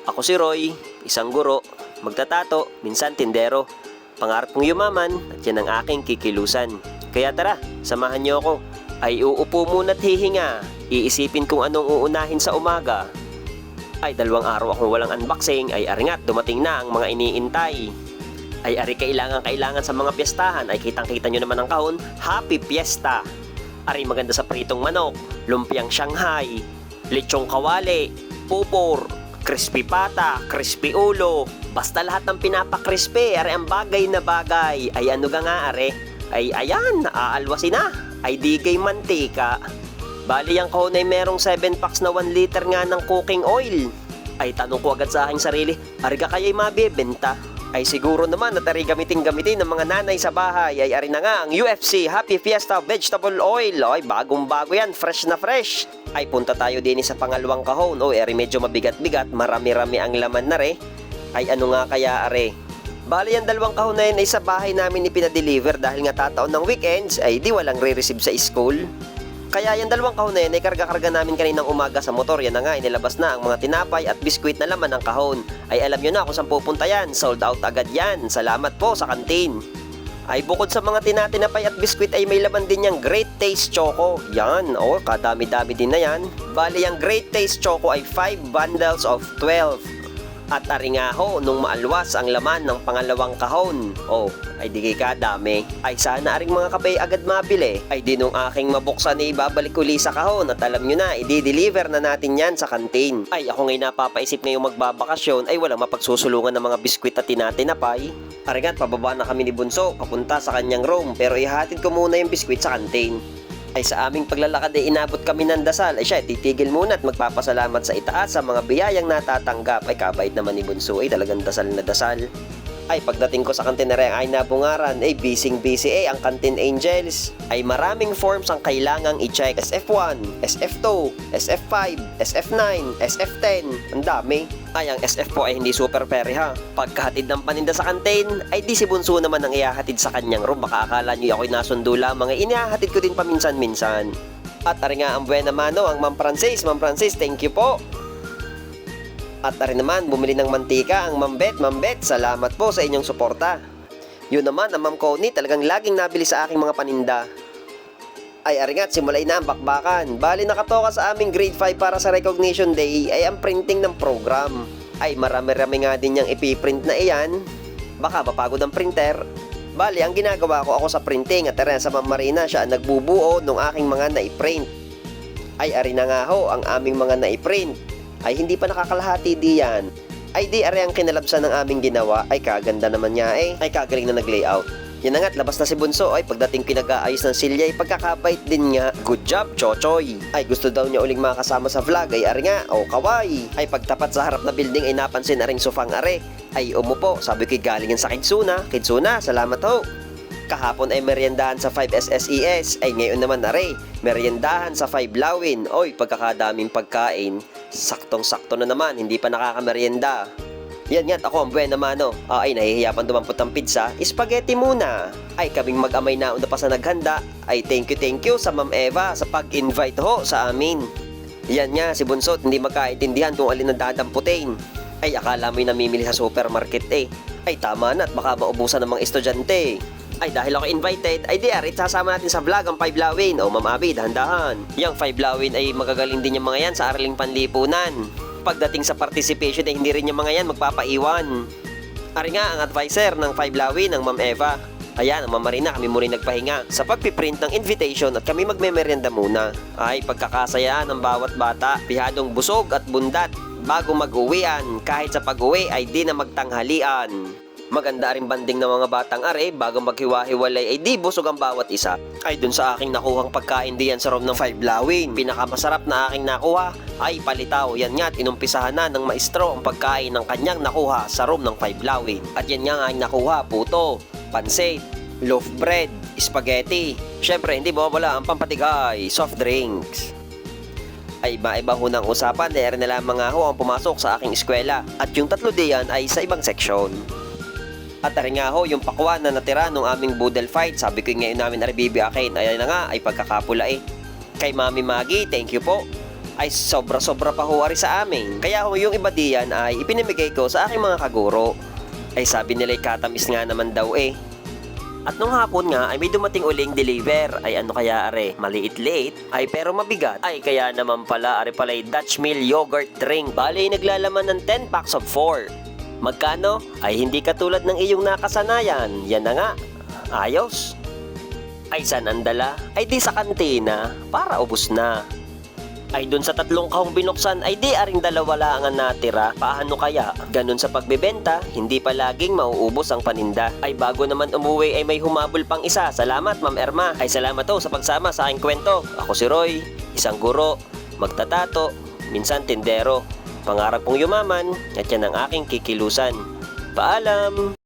Ako si Roy, isang guro, magtatato, minsan tindero. Pangarap kong yumaman at yan ang aking kikilusan. Kaya tara, samahan niyo ako. Ay uupo muna at hihinga. Iisipin kung anong uunahin sa umaga. Ay 2 araw akong walang unboxing, ay aringat dumating na ang mga iniintay. Ay ari kailangan sa mga piyestahan, ay kitang-kita nyo naman ang kahon, Happy Fiesta! Ari maganda sa pritong manok, lumpiang Shanghai, lechong kawali, pupor, crispy pata, crispy ulo, basta lahat ng pinapa-crispy, ari ang bagay na bagay. Ay ano nga ari? Ay ayan, aalwasin na, ay digay mantika. Bali ang kahon ay merong 7 packs na 1 liter nga ng cooking oil. Ay tanong ko agad sa aking sarili, ari ka kaya'y mabibenta? Ay siguro naman at ari gamitin ng mga nanay sa bahay. Ay ari na nga ang UFC Happy Fiesta Vegetable Oil. Ay bagong bago yan, fresh na fresh. Ay punta tayo din sa pangalawang kahon. O ari medyo mabigat-bigat, marami-rami ang laman na re. Ay ano nga kaya are? Bali ang 2 kahon na yan ay sa bahay namin ipinadeliver dahil nga tataon ng weekends ay di walang re-receive sa school. Kaya yung 2 kahon na yan ay karga-karga namin kaninang umaga sa motor. Yan na nga, inilabas na ang mga tinapay at biskwit na laman ng kahon. Ay alam nyo na kung saan pupunta yan, sold out agad yan. Salamat po sa kantin. Ay bukod sa mga tinatinapay at biskwit ay may laman din yung Great Taste Choco. Yan, kadami-dami din na yan. Bali yung Great Taste Choco ay 5 bundles of 12. At ari nga ho, nung maalwas ang laman ng pangalawang kahon. Ay di ka dami. Ay sana aring mga kabay agad mabili. Ay di nung aking mabuksan ay ibabalik uli sa kahon. At alam nyo na, i-deliver na natin yan sa kantin. Ay ako ngayon napapaisip ngayong magbabakasyon ay walang mapagsusulungan ng mga biskwit at tinatinapay. Aringat, pababa na kami ni Bunso, papunta sa kanyang room. Pero ihatid ko muna yung biskwit sa kantin. Ay sa aming paglalakad ay inabot kami ng dasal. Ay siya, titigil muna at magpapasalamat sa itaas sa mga biyayang natatanggap. Ay kabait naman ni Bunso, ay talagang dasal na dasal. Ay pagdating ko sa kantinere ay nabungaran, ay busy ang Canteen Angels. Ay maraming forms ang kailangang i-check. SF1, SF2, SF5, SF9, SF10, ang dami. Ay ang SF po ay hindi super peri ha. Pagkahatid ng paninda sa kantin, ay di si Bunso naman ang ihahatid sa kanyang room. Baka akala nyo ako'y nasundo lamang, ay inihahatid ko din paminsan-minsan. At ari nga ang buena mano, ang Ma'am Francis, thank you po. At ari naman, bumili ng mantika ang Ma'am Bet, salamat po sa inyong suporta. Yun naman, ang Ma'am Connie, talagang laging nabili sa aking mga paninda. Ay ari nga't simulay na ang bakbakan. Bali nakatoka sa aming grade 5 para sa recognition day ay ang printing ng program. Ay marami-rami nga din niyang ipiprint na iyan. Baka mapagod ang printer. Bali ang ginagawa ko ako sa printing at ari sa Ma'am Marina, siya ang nagbubuo ng aking mga naiprint. Ay ari na nga ho ang aming mga naiprint. Ay hindi pa nakakalahati diyan. Ay di are ang kinalabsan ng aming ginawa. Ay kaganda naman niya eh. Ay kagaling na nag-layout. Yan na nga't labas na si Bunso. Ay pagdating pinag-aayos ng silya ay pagkakabait din niya. Good job Chochoy. Ay gusto daw niya uling makasama sa vlog. Ay are nga, kaway. Ay pagtapat sa harap na building ay napansin na ring sufang are. Ay umupo, sabi ko'y galingan sa Kidsuna. Kidsuna, salamat ho. Kahapon ay meriendahan sa 5 SSES. Ay ngayon naman are, meriendahan sa 5 Lawin. Oy, pagkakadaming pagkain. Saktong-sakto na naman, hindi pa nakakameryenda. Yan nga't ako ang buena mano. Ay nahihiya pang dumampot ng pizza. Spaghetti muna. Ay kaming mag-amay na una pa sa naghanda. Ay thank you sa Ma'am Eva sa pag-invite ho sa amin. Yan nga si Bunso, hindi magkaintindihan kung alin ang dadamputin. Ay akala mo'y namimili sa supermarket eh. Ay tama na at baka maubusan ng mga estudyante. Ay dahil ako invited, ay diarit sasama natin sa vlog ang 5 Lawin. Ma'am Abby, dahan-dahan. Yang 5 Lawin ay magagaling din yung mga yan sa Araling Panlipunan. Pagdating sa participation ay hindi rin yung mga yan magpapaiwan. Ari nga ang advisor ng 5 Lawin, ang Ma'am Eva. Ayan, ang Ma'am Marina, kami muna nagpahinga sa pagpiprint ng invitation at kami magmemeryenda muna. Ay pagkakasayaan ng bawat bata, pihadong busog at bundat bago mag-uwian. Kahit sa pag-uwi ay di na magtanghalian. Maganda rin banding ng mga batang are bago maghiwa-hiwalay ay di busog ang bawat isa. Ay dun sa aking nakuhang pagkain diyan sa room ng 5 Lawin, pinakamasarap na aking nakuha ay palitaw. Yan nga't inumpisahan na ng maestro ang pagkain ng kanyang nakuha sa room ng 5 Lawin. At yan nga ang nakuha, puto, pansit, loaf bread, spaghetti. Syempre hindi mawawala ang pampatigay, soft drinks. Ay maiba ho ng usapan dahil nila mga ho ang pumasok sa aking eskwela. At yung 3 diyan ay sa ibang seksyon. At ari nga ho, yung pakwan na natira nung aming boodle fight, sabi ko ngayon namin bibiyakin. Ayan na nga, ay pagkakapula eh. Kay Mami Maggie, thank you po. ay sobra-sobra pa ho ari sa amin. Kaya ho yung iba diyan ay ipinamigay ko sa aking mga kaguro. Ay sabi nila katamis nga naman daw eh. At nung hapon nga ay may dumating uling deliver. Ay ano kaya are, maliit-liit ay pero mabigat. Ay kaya naman pala are pala'y Dutch Mill yogurt drink. Bali naglalaman ng 10 packs of 4. Magkano? Ay hindi katulad ng iyong nakasanayan. Yan na nga. Ayos. Ay saan ang dala? Ay di sa kantina para ubos na. Ay dun sa 3 kahong binuksan ay di aring dalawa lang ang natira. Paano kaya? Ganun sa pagbebenta, hindi pa laging mauubos ang paninda. Ay bago naman umuwi ay may humabol pang isa. Salamat Ma'am Erma. Ay salamat sa pagsama sa aking kwento. Ako si Roy, isang guro, magtatato, minsan tindero. Pangarap kong yumaman at yan ang aking kikilusan. Paalam!